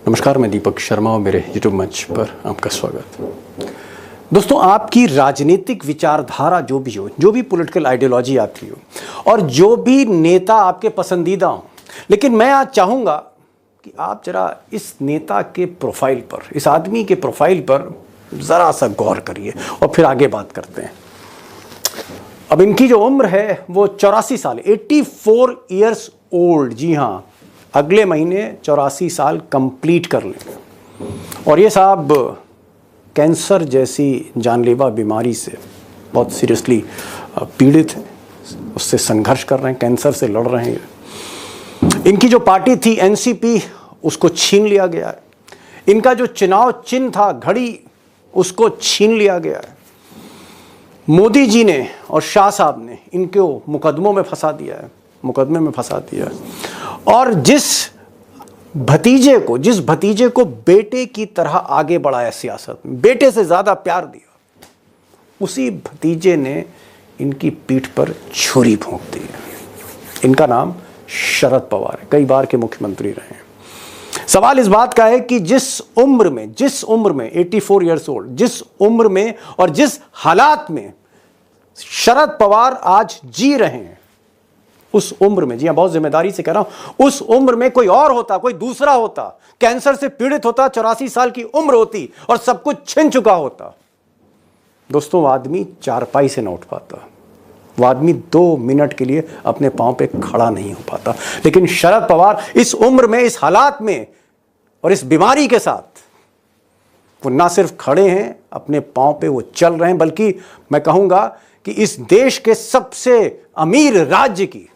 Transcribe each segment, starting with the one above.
नमस्कार, मैं दीपक शर्मा और मेरे यूट्यूब मंच पर आपका स्वागत। दोस्तों, आपकी राजनीतिक विचारधारा जो भी हो, जो भी पॉलिटिकल आइडियोलॉजी आपकी हो और जो भी नेता आपके पसंदीदा हो, लेकिन मैं आज चाहूँगा कि आप जरा इस नेता के प्रोफाइल पर, इस आदमी के प्रोफाइल पर ज़रा सा गौर करिए और फिर आगे बात करते हैं। अब इनकी जो उम्र है वो 84 साल, 84 ईयर्स ओल्ड। जी हाँ, अगले महीने 84 साल कंप्लीट कर लेंगे और ये साहब कैंसर जैसी जानलेवा बीमारी से बहुत सीरियसली पीड़ित हैं, उससे संघर्ष कर रहे हैं, कैंसर से लड़ रहे हैं। इनकी जो पार्टी थी एनसीपी, उसको छीन लिया गया है। इनका जो चुनाव चिन्ह था घड़ी, उसको छीन लिया गया है। मोदी जी ने और शाह साहब ने इनको मुकदमों में फंसा दिया है, मुकदमे में फंसा दिया है। और जिस भतीजे को बेटे की तरह आगे बढ़ाया सियासत में, बेटे से ज़्यादा प्यार दिया, उसी भतीजे ने इनकी पीठ पर छुरी भोंक दी है। इनका नाम शरद पवार है, कई बार के मुख्यमंत्री रहे हैं। सवाल इस बात का है कि जिस उम्र में 84 ईयर्स ओल्ड, जिस उम्र में और जिस हालात में शरद पवार आज जी रहे हैं, उस उम्र में, जी हां, बहुत जिम्मेदारी से कह रहा हूं, उस उम्र में कोई और होता, कोई दूसरा होता, कैंसर से पीड़ित होता, 84 साल की उम्र होती और सब कुछ छिन चुका होता। दोस्तों, वो आदमी चारपाई से न उठ पाता, वो आदमी 2 मिनट के लिए अपने पांव पे खड़ा नहीं हो पाता। लेकिन शरद पवार इस उम्र में, इस हालात में और इस बीमारी के साथ वो ना सिर्फ खड़े हैं, अपने पांव पे वो चल रहे हैं, बल्कि मैं कहूंगा कि इस देश के सबसे अमीर राज्य की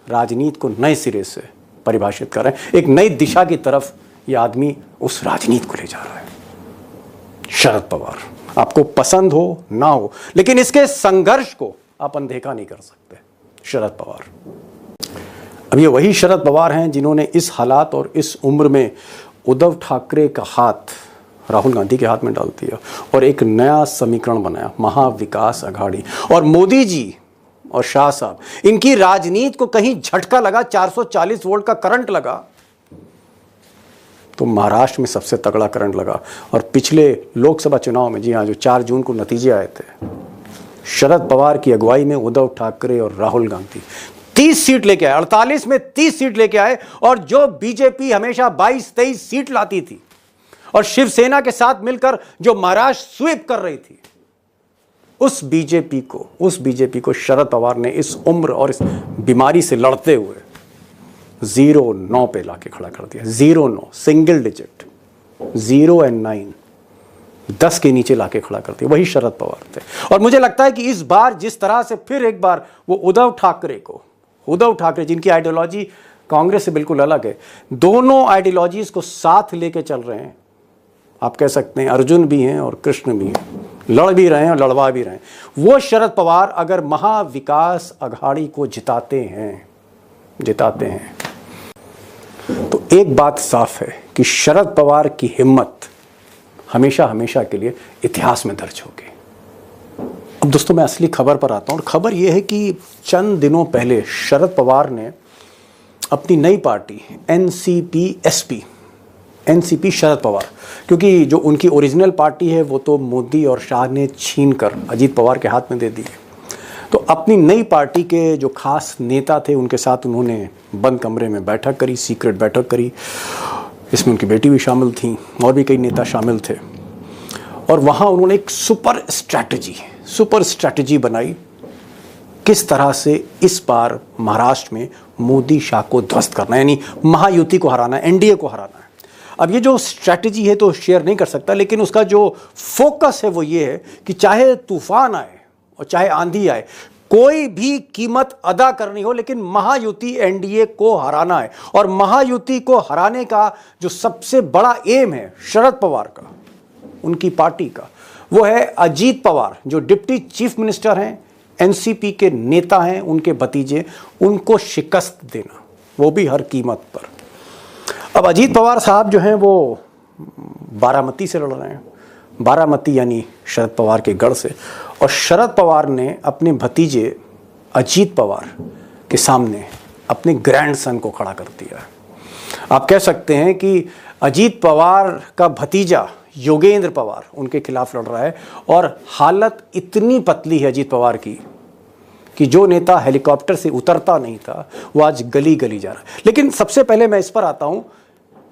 राजनीति को नए सिरे से परिभाषित कर रहे हैं। एक नई दिशा की तरफ यह आदमी उस राजनीति को ले जा रहा है। शरद पवार, आपको पसंद हो ना हो, लेकिन इसके संघर्ष को आप अनदेखा नहीं कर सकते। शरद पवार, अब ये वही शरद पवार हैं जिन्होंने इस हालात और इस उम्र में उद्धव ठाकरे का हाथ राहुल गांधी के हाथ में डाल दिया और एक नया समीकरण बनाया, महाविकास अघाड़ी। और मोदी जी और शाह साहब, इनकी राजनीति को कहीं झटका लगा, 440 वोल्ट का करंट लगा, तो महाराष्ट्र में सबसे तगड़ा करंट लगा। और पिछले लोकसभा चुनाव में, जी हाँ, जो 4 जून को नतीजे आए थे, शरद पवार की अगुवाई में उद्धव ठाकरे और राहुल गांधी 30 सीट लेके आए, 48 में 30 सीट लेके आए। और जो बीजेपी हमेशा 22-23 सीट लाती थी और शिवसेना के साथ मिलकर जो महाराष्ट्र स्वीप कर रही थी, उस बीजेपी को शरद पवार ने इस उम्र और इस बीमारी से लड़ते हुए 0-9 पे लाके खड़ा कर दिया। 0-9, सिंगल डिजिट, 0 और 9, 10 के नीचे लाके खड़ा कर दिया। वही शरद पवार थे। और मुझे लगता है कि इस बार जिस तरह से फिर एक बार वो उद्धव ठाकरे जिनकी आइडियोलॉजी कांग्रेस से बिल्कुल अलग है, दोनों आइडियोलॉजीज को साथ लेके चल रहे हैं। आप कह सकते हैं अर्जुन भी हैं और कृष्ण भी हैं, लड़ भी रहे हैं और लड़वा भी रहे हैं। वो शरद पवार अगर महाविकास अघाड़ी को जिताते हैं तो एक बात साफ है कि शरद पवार की हिम्मत हमेशा के लिए इतिहास में दर्ज होगी। अब दोस्तों, मैं असली खबर पर आता हूं और खबर यह है कि चंद दिनों पहले शरद पवार ने अपनी नई पार्टी एनसीपी शरद पवार, क्योंकि जो उनकी ओरिजिनल पार्टी है वो तो मोदी और शाह ने छीन कर अजीत पवार के हाथ में दे दी है, तो अपनी नई पार्टी के जो खास नेता थे उनके साथ उन्होंने बंद कमरे में बैठक करी, सीक्रेट बैठक करी। इसमें उनकी बेटी भी शामिल थी और भी कई नेता शामिल थे। और वहाँ उन्होंने एक सुपर स्ट्रैटेजी बनाई, किस तरह से इस बार महाराष्ट्र में मोदी शाह को ध्वस्त करना है, यानी महायुति को हराना है, एनडीए को हराना है। अब ये जो स्ट्रैटेजी है तो शेयर नहीं कर सकता, लेकिन उसका जो फोकस है वो ये है कि चाहे तूफान आए और चाहे आंधी आए, कोई भी कीमत अदा करनी हो, लेकिन महायुति एनडीए को हराना है। और महायुति को हराने का जो सबसे बड़ा एम है शरद पवार का, उनकी पार्टी का, वो है अजीत पवार, जो डिप्टी चीफ मिनिस्टर हैं, एनसीपी के नेता हैं, उनके भतीजे, उनको शिकस्त देना, वो भी हर कीमत पर। अब अजीत पवार साहब जो हैं वो बारामती से लड़ रहे हैं, बारामती यानी शरद पवार के गढ़ से। और शरद पवार ने अपने भतीजे अजीत पवार के सामने अपने ग्रैंडसन को खड़ा कर दिया है। आप कह सकते हैं कि अजीत पवार का भतीजा योगेंद्र पवार उनके खिलाफ लड़ रहा है, और हालत इतनी पतली है अजीत पवार की कि जो नेता हेलीकॉप्टर से उतरता नहीं था वो आज गली गली जा रहा है। लेकिन सबसे पहले मैं इस पर आता हूं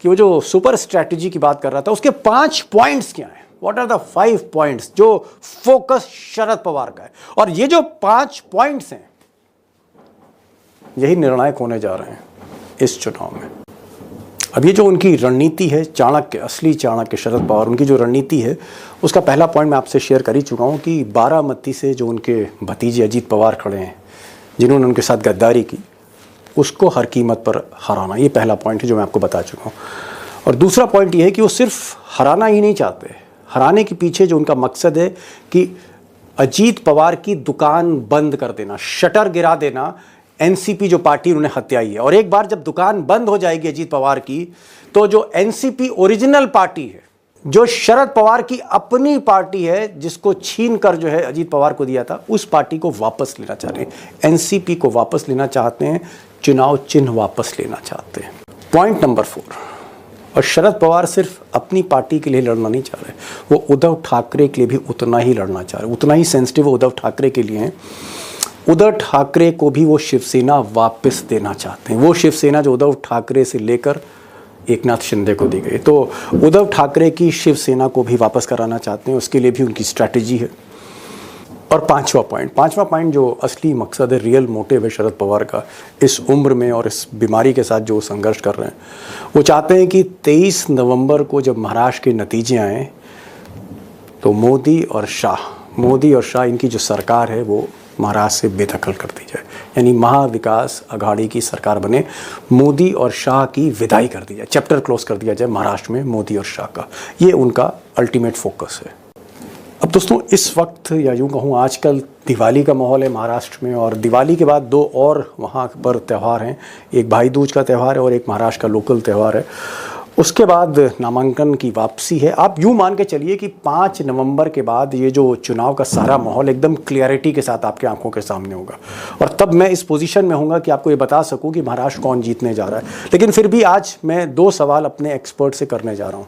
कि वो जो सुपर स्ट्रैटेजी की बात कर रहा था, उसके 5 पॉइंट्स क्या हैं? व्हाट आर द 5 पॉइंट्स जो फोकस शरद पवार का है? और ये जो 5 पॉइंट्स हैं यही निर्णायक होने जा रहे हैं इस चुनाव में। अब ये जो उनकी रणनीति है, चाणक्य, असली चाणक्य शरद पवार, उनकी जो रणनीति है उसका पहला पॉइंट मैं आपसे शेयर कर ही चुका हूँ कि बारामती से जो उनके भतीजे अजीत पवार खड़े हैं, जिन्होंने उनके साथ गद्दारी की, उसको हर कीमत पर हराना। ये पहला पॉइंट है जो मैं आपको बता चुका हूँ। और दूसरा पॉइंट ये है कि वो सिर्फ हराना ही नहीं चाहते, हराने के पीछे जो उनका मकसद है कि अजीत पवार की दुकान बंद कर देना, शटर गिरा देना। एनसीपी जो पार्टी उन्होंने हत्याई है, और एक बार जब दुकान बंद हो जाएगी अजीत पवार की, तो जो एनसीपी ओरिजिनल पार्टी है, जो शरद पवार की अपनी पार्टी है, जिसको छीन कर जो है अजीत पवार को दिया था, उस पार्टी को वापस लेना चाह रहे हैं। एनसीपी को वापस लेना चाहते हैं, चुनाव चिन्ह वापस लेना चाहते हैं। पॉइंट नंबर 4, और शरद पवार सिर्फ अपनी पार्टी के लिए लड़ना नहीं चाह रहे, वो उद्धव ठाकरे के लिए भी उतना ही लड़ना चाह रहे, उतना ही सेंसिटिव उद्धव ठाकरे के लिए हैं। उद्धव ठाकरे को भी वो शिवसेना वापस देना चाहते हैं, वो शिवसेना जो उद्धव ठाकरे से लेकर एकनाथ शिंदे को दी गई। तो उद्धव ठाकरे की शिवसेना को भी वापस कराना चाहते हैं, उसके लिए भी उनकी स्ट्रैटेजी है। और पांचवा पॉइंट जो असली मकसद है, रियल मोटिव है शरद पवार का इस उम्र में और इस बीमारी के साथ जो संघर्ष कर रहे हैं, वो चाहते हैं कि 23 नवंबर को जब महाराष्ट्र के नतीजे आए तो मोदी और शाह इनकी जो सरकार है वो महाराष्ट्र से बेदखल कर दी जाए, यानी महाविकास अघाड़ी की सरकार बने, मोदी और शाह की विदाई कर दी जाए, चैप्टर क्लोज कर दिया जाए महाराष्ट्र में मोदी और शाह का। ये उनका अल्टीमेट फोकस है। अब दोस्तों, इस वक्त या यूँ कहूँ आजकल दिवाली का माहौल है महाराष्ट्र में, और दिवाली के बाद 2 और वहाँ पर त्यौहार हैं, एक भाई दूज का त्यौहार है और एक महाराष्ट्र का लोकल त्यौहार है। उसके बाद नामांकन की वापसी है। आप यूँ मान के चलिए कि 5 नवंबर के बाद ये जो चुनाव का सारा माहौल एकदम क्लियरिटी के साथ आपके आंखों के सामने होगा, और तब मैं इस पोजीशन में होऊंगा कि आपको ये बता सकूं कि महाराष्ट्र कौन जीतने जा रहा है। लेकिन फिर भी आज मैं 2 सवाल अपने एक्सपर्ट से करने जा रहा हूँ,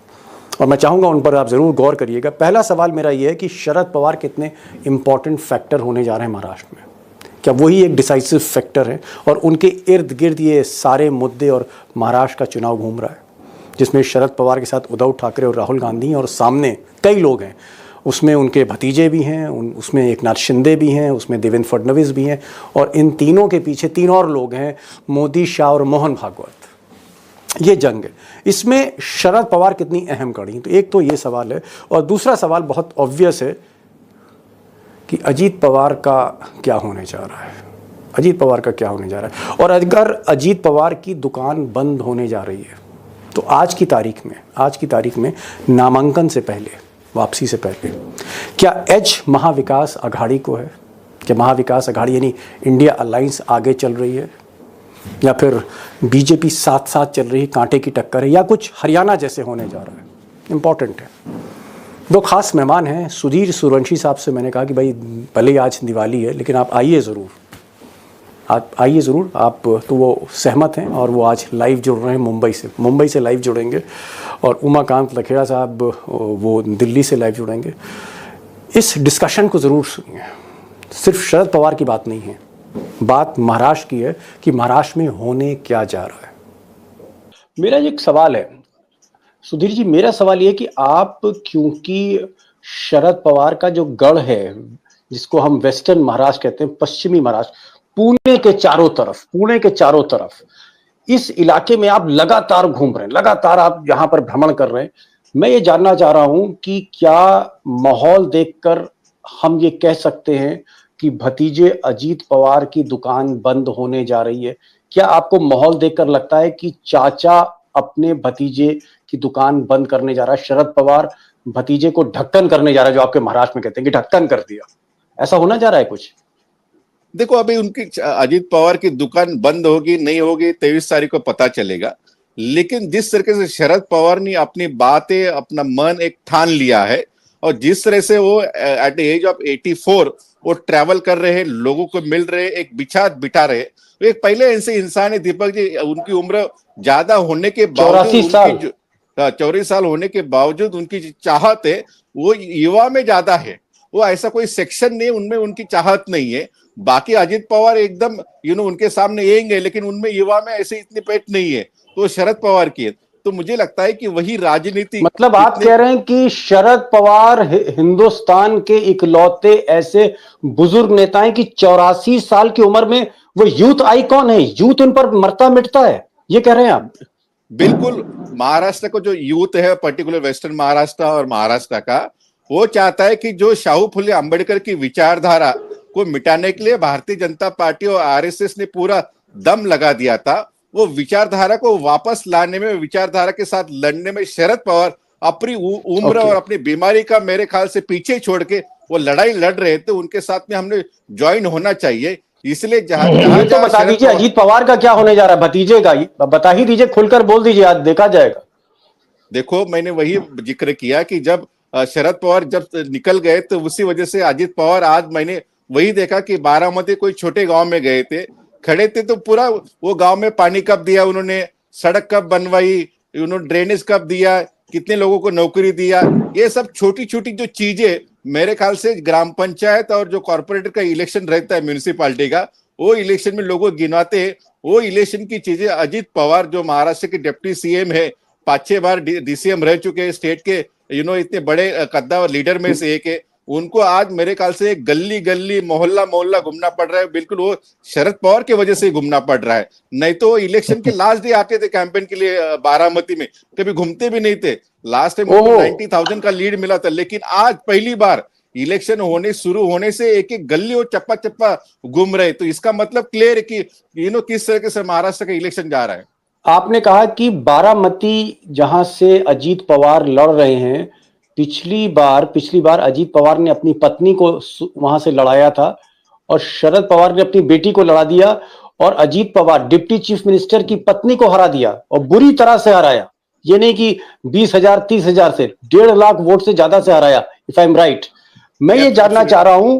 और मैं चाहूँगा उन पर आप ज़रूर गौर करिएगा। पहला सवाल मेरा ये है कि शरद पवार कितने इंपॉर्टेंट फैक्टर होने जा रहे हैं महाराष्ट्र में? क्या वही एक डिसाइसिव फैक्टर है, और उनके इर्द गिर्द ये सारे मुद्दे और महाराष्ट्र का चुनाव घूम रहा है, जिसमें शरद पवार के साथ उद्धव ठाकरे और राहुल गांधी हैं, और सामने कई लोग हैं, उसमें उनके भतीजे भी हैं, उसमें एकनाथ शिंदे भी हैं, उसमें देवेंद्र फडणवीस भी हैं, और इन तीनों के पीछे 3 और लोग हैं, मोदी, शाह और मोहन भागवत। ये जंग है, इसमें शरद पवार कितनी अहम कड़ी? तो एक तो ये सवाल है, और दूसरा सवाल बहुत ऑब्वियस है कि अजीत पवार का क्या होने जा रहा है, अजीत पवार का क्या होने जा रहा है। और अगर अजीत पवार की दुकान बंद होने जा रही है तो आज की तारीख में नामांकन से पहले, वापसी से पहले, क्या एज महाविकास अघाड़ी को है? क्या महाविकास अघाड़ी यानी इंडिया अलायंस आगे चल रही है, या फिर बीजेपी साथ साथ चल रही है, कांटे की टक्कर है, या कुछ हरियाणा जैसे होने जा रहा है? इंपॉर्टेंट है। 2 खास मेहमान हैं। सुधीर सूर्यवंशी साहब से मैंने कहा कि भाई भले ही आज दिवाली है लेकिन आप आइए ज़रूर, आप तो वो सहमत हैं, और वो आज लाइव जुड़ रहे हैं मुंबई से लाइव जुड़ेंगे, और उमाकांत लखेड़ा साहब वो दिल्ली से लाइव जुड़ेंगे। इस डिस्कशन को ज़रूर सुनिए। सिर्फ शरद पवार की बात नहीं है, बात महाराष्ट्र की है कि महाराष्ट्र में होने क्या जा रहा है। मेरा एक सवाल है सुधीर जी, मेरा सवाल ये कि आप, क्योंकि शरद पवार का जो गढ़ है, जिसको हम वेस्टर्न महाराष्ट्र कहते हैं, पश्चिमी महाराष्ट्र, पुणे के चारों तरफ इस इलाके में आप लगातार घूम रहे हैं, लगातार आप यहां पर भ्रमण कर रहे हैं। मैं ये जानना चाह रहा हूं कि क्या माहौल देखकर हम ये कह सकते हैं कि भतीजे अजीत पवार की दुकान बंद होने जा रही है? क्या आपको माहौल देखकर लगता है कि चाचा अपने भतीजे की दुकान बंद करने जा रहा है, शरद पवार भतीजे को ढक्कन करने जा रहा है, जो आपके महाराष्ट्र में कहते हैं कि ढक्कन कर दिया, ऐसा होना जा रहा है कुछ? देखो, अभी उनकी अजीत पवार की दुकान बंद होगी नहीं होगी 23 तारीख को पता चलेगा, लेकिन जिस तरीके से शरद पवार ने अपनी बातें, अपना मन एक ठान लिया है, और जिस तरह से वो एट द एज ऑफ 84 वो ट्रैवल कर रहे हैं, लोगों को मिल रहे, एक बिठा रहे, वो एक पहले ऐसे इंसान है दीपक जी, उनकी उम्र ज्यादा होने के 84 साल। उनकी 84 साल होने के बावजूद उनकी चाहत है वो युवा में ज्यादा है। वो ऐसा कोई सेक्शन नहीं उनमें उनकी चाहत नहीं है। बाकी अजित पवार एकदम उनके सामने येंगे, लेकिन उनमें युवा में ऐसे इतनी पेट नहीं है, तो शरद पवार की है। तो मुझे लगता है कि वही राजनीति, मतलब आप कह रहे हैं कि शरद पवार हिंदुस्तान के इकलौते ऐसे बुजुर्ग नेता हैं कि 84 साल की उम्र में वो यूथ आइकॉन है, यूथ उन पर मरता मिटता है, ये कह रहे हैं आप? बिल्कुल। महाराष्ट्र को जो यूथ है, पर्टिकुलर वेस्टर्न महाराष्ट्र और महाराष्ट्र का, वो चाहता है कि जो शाहू फुले अंबेडकर की विचारधारा को मिटाने के लिए भारतीय जनता पार्टी और आरएसएस ने पूरा दम लगा दिया था, वो विचारधारा को वापस लाने में, विचारधारा के साथ लड़ने में शरद पवार अपनी उम्र और अपनी बीमारी का मेरे ख्याल से पीछे छोड़ के वो लड़ाई लड़ रहे थे। उनके साथ में हमने ज्वाइन होना चाहिए। इसलिए जहां तो बता दीजिए अजीत पवार का क्या होने जा रहा है, भतीजे का ही बता ही दीजिए, खुलकर बोल दीजिए, आज देखा जाएगा। देखो, मैंने वही जिक्र किया कि जब शरद पवार जब निकल गए तो उसी वजह से अजित पवार, आज मैंने वही देखा कि बारामती कोई छोटे गांव में गए थे, खड़े थे, तो पूरा वो गांव में पानी कब दिया उन्होंने, सड़क कब बनवाई उन्होंने, ड्रेनेज कब दिया, कितने लोगों को नौकरी दिया, ये सब छोटी छोटी जो चीजें, मेरे ख्याल से ग्राम पंचायत और जो कॉर्पोरेटर का इलेक्शन रहता है म्यूनिसिपालिटी का, वो इलेक्शन में लोगों गिनवाते हैं, वो इलेक्शन की चीजें अजित पवार जो महाराष्ट्र के डिप्टी सीएम है, 5-6 बार डीसीएम रह चुके हैं स्टेट के, इतने बड़े कद्दावर लीडर में से एक है, उनको आज मेरे ख्याल से गली गली मोहल्ला मोहल्ला घूमना पड़ रहा है। बिल्कुल वो शरद पवार की वजह से घूमना पड़ रहा है, नहीं तो इलेक्शन के लास्ट डे आते थे कैंपेन के लिए बारामती में, कभी घूमते भी नहीं थे। लास्ट टाइम 90,000 का लीड मिला था, लेकिन आज पहली बार इलेक्शन होने शुरू होने से एक एक गली और चप्पा चप्पा घूम रहे। तो इसका मतलब क्लियर है कि किस तरह से महाराष्ट्र का इलेक्शन जा रहा है। आपने कहा कि बारामती जहां से अजीत पवार लड़ रहे हैं, पिछली बार अजीत पवार ने अपनी पत्नी को वहां से लड़ाया था और शरद पवार ने अपनी बेटी को लड़ा दिया, और Ajit Pawar deputy chief minister की पत्नी को हरा दिया और बुरी तरह से हराया। ये नहीं कि 20,000 30,000 से, 1.5 लाख वोट से ज्यादा से हराया, इफ आई एम राइट। मैं ये जानना चाह रहा हूं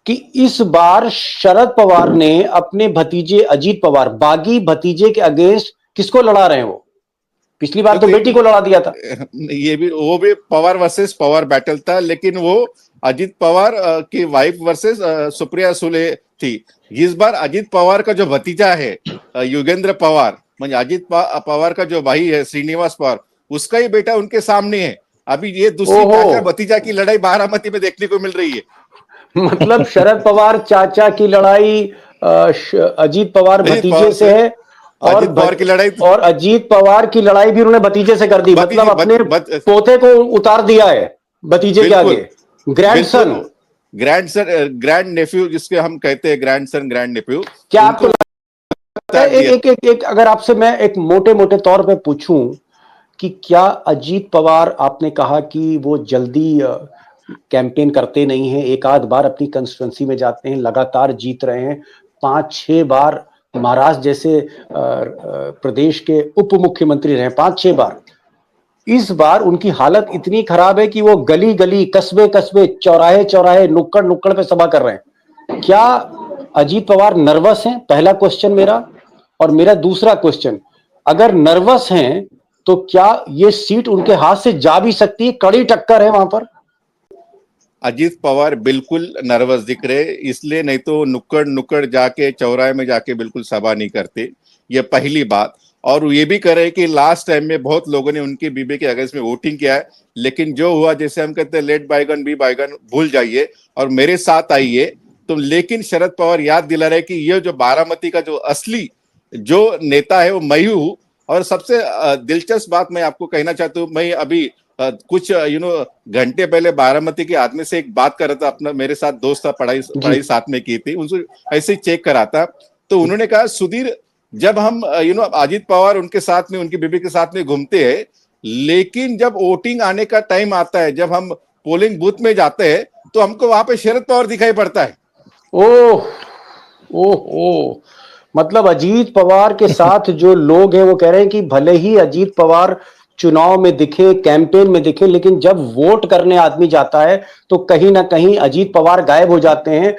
कि इस बार शरद पवार ने अपने भतीजे अजीत पवार, बागी भतीजे के अगेंस्ट किसको लड़ा रहे हैं? वो पिछली बार तो बेटी को लड़ा दिया था। वो भी पवार वर्सेस पवार बैटल था, लेकिन वो अजित पवार की वाइफ वर्सेस सुप्रिया सुले थी। इस बार अजित पवार का जो भतीजा है युगेंद्र पवार, मतलब अजित पवार का जो भाई है श्रीनिवास पवार, उसका ही बेटा उनके सामने है। अभी ये दूसरी चाचा भतीजा की लड़ाई बारामती में देखने को मिल रही है। मतलब शरद पवार चाचा की लड़ाई अजीत पवार भतीजे से है, और अजीत पवार की लड़ाई भी उन्होंने भतीजे से कर दी, मतलब अपने पोते को उतार दिया है भतीजे के आगे। ग्रैंड नेफ्यू जिसके हम कहते हैं, ग्रैंडसन ग्रैंड नेफ्यू। क्या आपको लगता है, एक अगर आपसे मैं एक मोटे मोटे तौर पे पूछूं कि क्या अजीत पवार, आपने कहा कि वो जल्दी कैंपेन करते नहीं हैं, एक आध बार अपनी कंस्टिट्यूंसी में जाते हैं, लगातार जीत रहे हैं, 5-6 बार महाराष्ट्र जैसे प्रदेश के उप मुख्यमंत्री रहे 5-6 बार। इस बार उनकी हालत इतनी खराब है कि वो गली गली, कस्बे कस्बे, चौराहे चौराहे, नुक्कड़ नुक्कड़ पे सभा कर रहे हैं। क्या अजीत पवार नर्वस हैं? पहला क्वेश्चन मेरा। और मेरा दूसरा क्वेश्चन, अगर नर्वस हैं तो क्या ये सीट उनके हाथ से जा भी सकती है? कड़ी टक्कर है वहां पर। अजीत पवार बिल्कुल नर्वस दिख रहे, इसलिए नहीं तो नुक्कड़ नुक्कड़ जाके, चौराहे में जाके बिल्कुल सभा नहीं करते, ये पहली बात। और ये भी कर रहे कि लास्ट टाइम में बहुत लोगों ने उनके बीबी के अगेंस्ट में वोटिंग किया है, लेकिन जो हुआ, जैसे हम कहते हैं लेट बायगन बी बायगन, भूल जाइए और मेरे साथ आइए। तो लेकिन शरद पवार याद दिला रहे कि ये जो बारामती का जो असली जो नेता है वो मैं ही हूं। और सबसे दिलचस्प बात मैं आपको कहना चाहता हूँ, मैं अभी कुछ घंटे पहले बारामती के आदमी से एक बात कर रहा था, अपना मेरे साथ दोस्त था, पढ़ाई साथ में की थी, उनसे ऐसे ही चेक करा था। तो उन्होंने कहा, सुधीर, जब हम अजीत पवार उनके साथ में, उनकी बीबी के साथ में घूमते हैं, लेकिन जब वोटिंग आने का टाइम आता है, जब हम पोलिंग बूथ में जाते हैं, तो हमको वहां पे शरद पवार दिखाई पड़ता है। ओह ओह, मतलब अजीत पवार के साथ जो लोग हैं वो कह रहे हैं कि भले ही अजीत पवार चुनाव में दिखे, कैंपेन में दिखे, लेकिन जब वोट करने आदमी जाता है तो कहीं ना कहीं अजीत पवार गायब हो जाते हैं